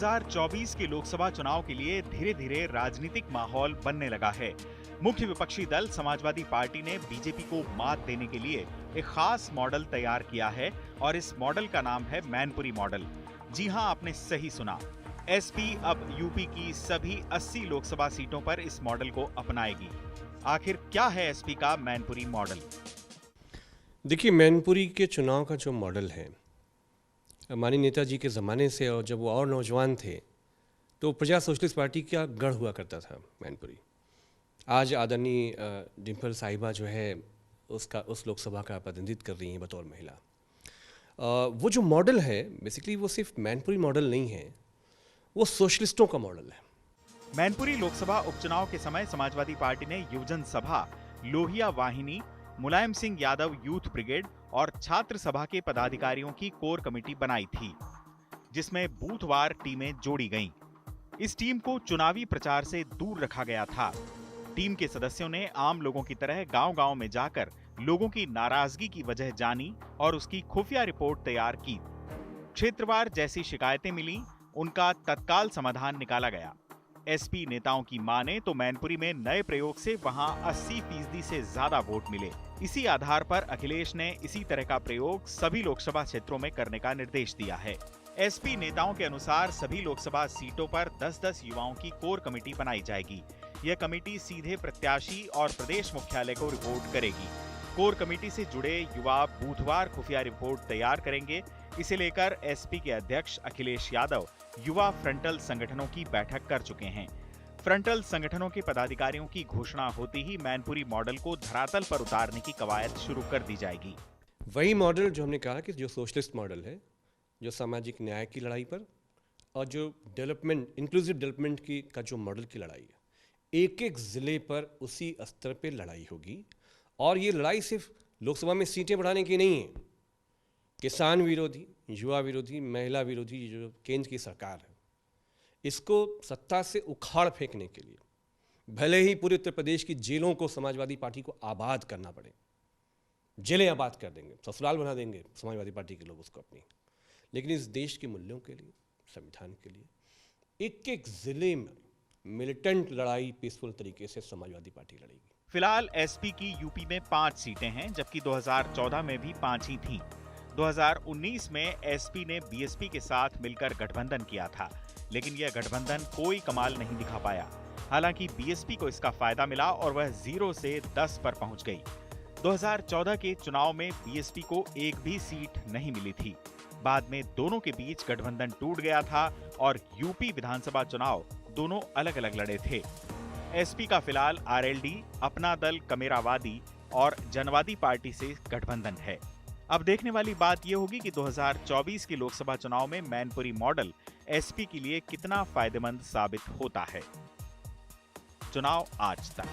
2024 के लोकसभा चुनाव के लिए धीरे धीरे राजनीतिक माहौल बनने लगा है। मुख्य विपक्षी दल समाजवादी पार्टी ने बीजेपी को मात देने के लिए एक खास मॉडल तैयार किया है और इस मॉडल का नाम है मैनपुरी मॉडल। जी हां, आपने सही सुना। एसपी अब यूपी की सभी 80 लोकसभा सीटों पर इस मॉडल को अपनाएगी। आखिर क्या है एसपी का मैनपुरी मॉडल? देखिए, मैनपुरी के चुनाव का जो मॉडल है, माननीय नेताजी के ज़माने से, और जब वो और नौजवान थे तो प्रजा सोशलिस्ट पार्टी का गढ़ हुआ करता था मैनपुरी। आज आदरणीय डिम्पल साहिबा जो है उस लोकसभा का प्रतिनिधित्व कर रही हैं बतौर महिला। वो जो मॉडल है बेसिकली वो सिर्फ मैनपुरी मॉडल नहीं है, वो सोशलिस्टों का मॉडल है। मैनपुरी लोकसभा उपचुनाव के समय समाजवादी पार्टी ने युवजन सभा, लोहिया वाहिनी, मुलायम सिंह यादव यूथ ब्रिगेड और छात्र सभा के पदाधिकारियों की कोर कमेटी बनाई थी, जिसमें बूथवार टीमें जोड़ी गईं। इस टीम को चुनावी प्रचार से दूर रखा गया था। टीम के सदस्यों ने आम लोगों की तरह गांव-गांव में जाकर लोगों की नाराजगी की वजह जानी और उसकी खुफिया रिपोर्ट तैयार की। क्षेत्रवार जैसी शिकायतें मिली, उनका तत्काल समाधान निकाला गया। एसपी नेताओं की माने तो मैनपुरी में नए प्रयोग से वहां 80% से ज्यादा वोट मिले। इसी आधार पर अखिलेश ने इसी तरह का प्रयोग सभी लोकसभा क्षेत्रों में करने का निर्देश दिया है। एसपी नेताओं के अनुसार सभी लोकसभा सीटों पर 10-10 युवाओं की कोर कमेटी बनाई जाएगी। यह कमेटी सीधे प्रत्याशी और प्रदेश मुख्यालय को रिपोर्ट करेगी। कोर कमेटी से जुड़े युवा बूथवार खुफिया रिपोर्ट तैयार करेंगे। इसे लेकर एसपी के अध्यक्ष अखिलेश यादव युवा फ्रंटल संगठनों की बैठक कर चुके हैं। फ्रंटल संगठनों के पदाधिकारियों की घोषणा होती ही मैनपुरी मॉडल को धरातल पर उतारने की कवायद शुरू कर दी जाएगी। वही मॉडल जो हमने कहा कि जो सोशलिस्ट मॉडल है, जो सामाजिक न्याय की लड़ाई पर और जो डेवलपमेंट, इंक्लूसिव डेवलपमेंट की का जो मॉडल की लड़ाई है, एक एक जिले पर उसी स्तर पे लड़ाई होगी। और ये लड़ाई सिर्फ लोकसभा में सीटें बढ़ाने की नहीं है। किसान विरोधी, युवा विरोधी, महिला विरोधी जो केंद्र की सरकार है, इसको सत्ता से उखाड़ फेंकने के लिए भले ही पूरे उत्तर प्रदेश की जेलों को समाजवादी पार्टी को आबाद करना पड़े, जेलें आबाद कर देंगे, ससुराल बना देंगे समाजवादी पार्टी के लोग उसको अपनी, लेकिन इस देश के मूल्यों के लिए, संविधान के लिए एक एक जिले में मिलिटेंट लड़ाई पीसफुल तरीके से समाजवादी पार्टी लड़ेगी। फिलहाल एसपी की यूपी में 5 सीटें हैं, जबकि 2014 में भी 5 ही थीं। 2019 में एसपी ने बीएसपी के साथ मिलकर गठबंधन किया था, लेकिन यह गठबंधन कोई कमाल नहीं दिखा पाया। हालांकि बीएसपी को इसका फायदा मिला और वह 0 से 10 पर पहुंच गई। 2014 के चुनाव में बीएसपी को एक भी सीट नहीं मिली थी। बाद में दोनों के बीच गठबंधन टूट गया था और यूपी विधानसभा चुनाव दोनों अलग अलग लड़े थे। एसपी का फिलहाल आरएलडी, अपना दल कमेरावादी और जनवादी पार्टी से गठबंधन है। अब देखने वाली बात यह होगी कि 2024 के लोकसभा चुनाव में मैनपुरी मॉडल एसपी के लिए कितना फायदेमंद साबित होता है। चुनाव आज तक।